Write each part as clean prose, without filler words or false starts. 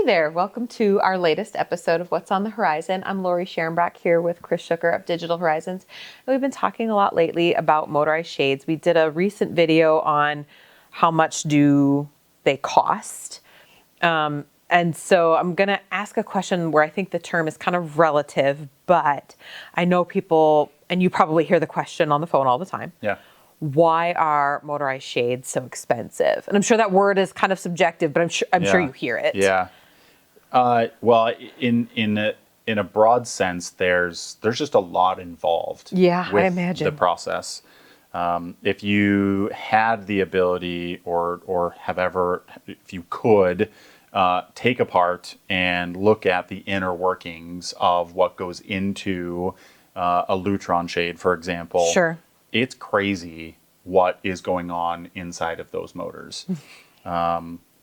there, welcome to our latest episode of What's on the Horizon. I'm Lori Scherenbach here with Chris Schucker of Digital Horizons. And we've been talking a lot lately about motorized shades. We did a recent video on how much do they cost. And so I'm going to ask a question where I think the term is kind of relative, but I know people, and you probably hear the question on the phone all the time. Yeah. Why are motorized shades so expensive? And I'm sure that word is kind of subjective, but I'm sure you hear it. Yeah. Well, in a broad sense, there's just a lot involved. Yeah, with I imagine the process. If you had the ability, or have ever, if you could, take apart and look at the inner workings of what goes into a Lutron shade, for example. Sure. It's crazy what is going on inside of those motors.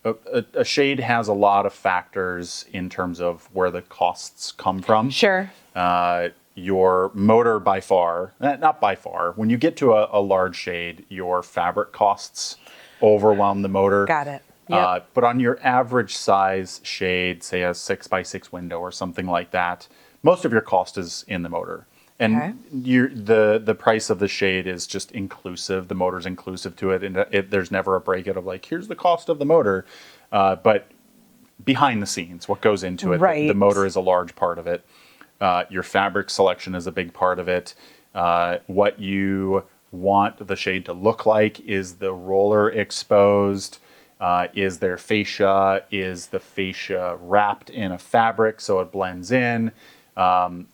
A shade has a lot of factors in terms of where the costs come from. Sure. Your motor by far, not by far, when you get to a large shade, your fabric costs overwhelm the motor. Got it. Yep. But on your average size shade, say a 6x6 window or something like that, most of your cost is in the motor. And the price of the shade is just inclusive. The motor's inclusive to it, and there's never a breakout of like, here's the cost of the motor. But behind the scenes, what goes into it, right. the motor is a large part of it. Your fabric selection is a big part of it. What you want the shade to look like, is the roller exposed? Is there fascia? Is the fascia wrapped in a fabric so it blends in?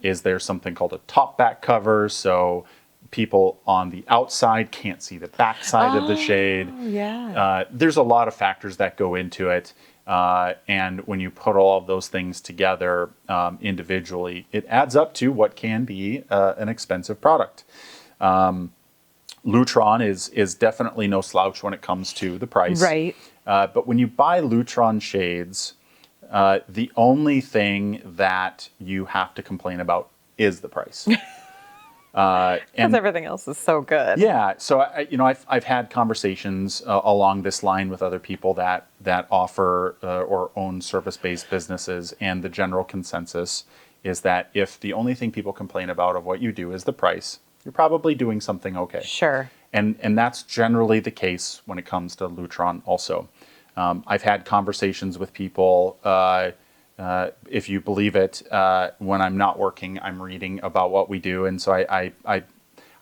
Is there something called a top back cover, so people on the outside can't see the back side of the shade? Yeah. There's a lot of factors that go into it. And when you put all of those things together individually, it adds up to what can be an expensive product. Lutron is definitely no slouch when it comes to the price. Right. But when you buy Lutron shades, the only thing that you have to complain about is the price. Because everything else is so good. Yeah. So I've had conversations along this line with other people that offer or own service-based businesses, and the general consensus is that if the only thing people complain about of what you do is the price, you're probably doing something okay. Sure. And that's generally the case when it comes to Lutron also. I've had conversations with people, if you believe it, when I'm not working, I'm reading about what we do. And so I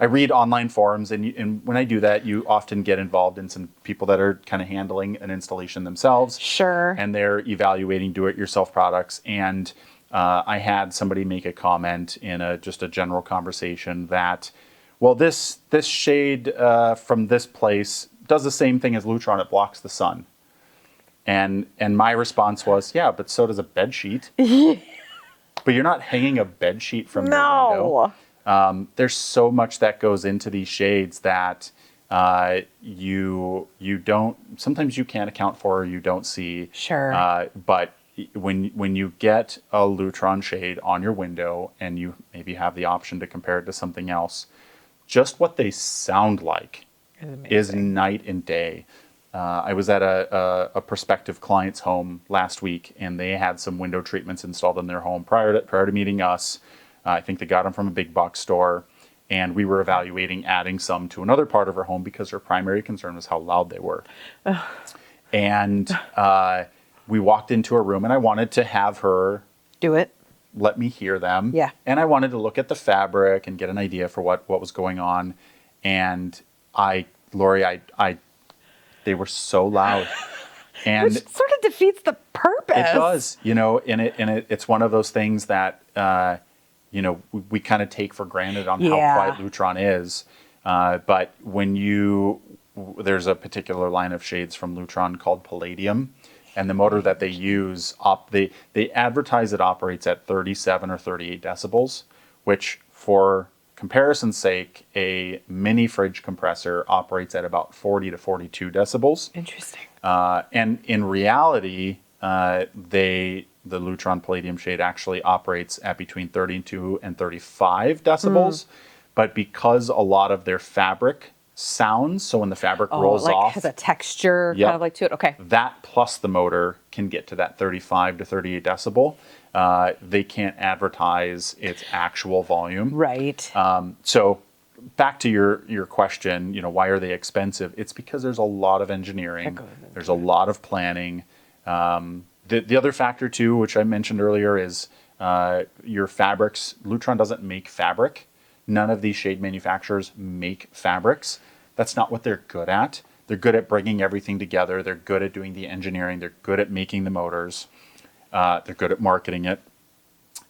read online forums, and when I do that, you often get involved in some people that are kind of handling an installation themselves. Sure. And they're evaluating do-it-yourself products. And I had somebody make a comment in just a general conversation that, well, this shade from this place does the same thing as Lutron. It blocks the sun. And my response was, yeah, but so does a bed sheet. But you're not hanging a bed sheet from your window. There's so much that goes into these shades that you don't, sometimes you can't account for, or you don't see. Sure. But when you get a Lutron shade on your window, and you maybe have the option to compare it to something else, just what they sound like is night and day. I was at a prospective client's home last week, and they had some window treatments installed in their home prior to meeting us. I think they got them from a big box store, and we were evaluating adding some to another part of her home because her primary concern was how loud they were. And we walked into a room, and I wanted to have her do it. Let me hear them. Yeah. And I wanted to look at the fabric and get an idea for what was going on. And Lori, they were so loud, and which sort of defeats the purpose. It does, and it's one of those things that we kind of take for granted on how quiet Lutron is. But there's a particular line of shades from Lutron called Palladium, and the motor that they use, they advertise it operates at 37 or 38 decibels, which, for comparison's sake, a mini fridge compressor operates at about 40 to 42 decibels. Interesting. And in reality, the Lutron Palladium shade actually operates at between 32 and 35 decibels. But because a lot of their fabric sounds. So when the fabric Oh, rolls like off, has a texture Yep. kind of like to it. Okay. that plus the motor can get to that 35 to 38 decibel. They can't advertise its actual volume. Right. So back to your question, why are they expensive? It's because there's a lot of engineering. There's a lot of planning. The other factor too, which I mentioned earlier, is your fabrics. Lutron doesn't make fabric. None of these shade manufacturers make fabrics. That's not what they're good at. They're good at bringing everything together. They're good at doing the engineering. They're good at making the motors. They're good at marketing it.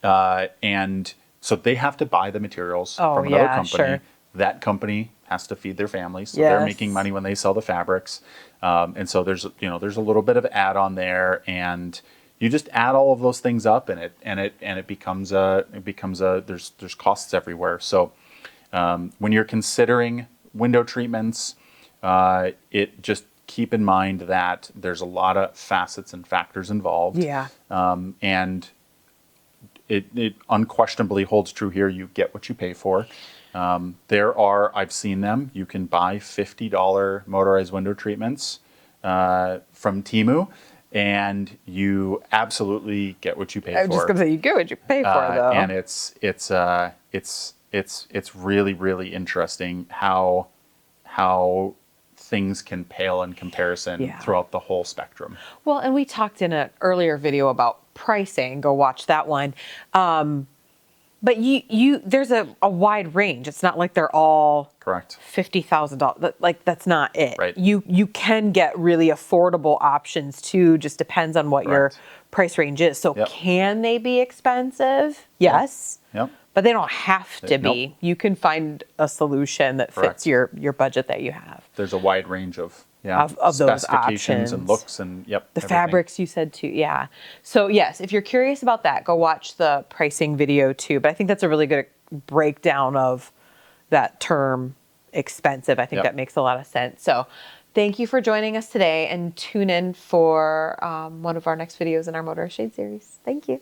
And so they have to buy the materials from another company. Sure. That company has to feed their families. So they're making money when they sell the fabrics. And so there's a little bit of add-on there, and you just add all of those things up, and it becomes there's costs everywhere. So when you're considering window treatments, it just keep in mind that there's a lot of facets and factors involved. Yeah. And it unquestionably holds true here. You get what you pay for. I've seen them. You can buy $50 motorized window treatments from Temu, and you absolutely get what you pay for. I was just gonna say you get what you pay for, though. And it's really, really interesting how things can pale in comparison throughout the whole spectrum. Well, and we talked in an earlier video about pricing. Go watch that one. But there's a wide range. It's not like they're all Correct. $50,000. Like that's not it. Right. You can get really affordable options too. Just depends on what your Correct. price range is. So can they be expensive? Yes. Yep. But they don't have to be. Nope. You can find a solution that fits Correct. your budget that you have. There's a wide range of those specifications and options. looks and The everything. fabrics you said too, yeah. So yes, if you're curious about that, go watch the pricing video too. But I think that's a really good breakdown of that term expensive. I think that makes a lot of sense. So thank you for joining us today, and tune in for one of our next videos in our Motorized Shade series. Thank you.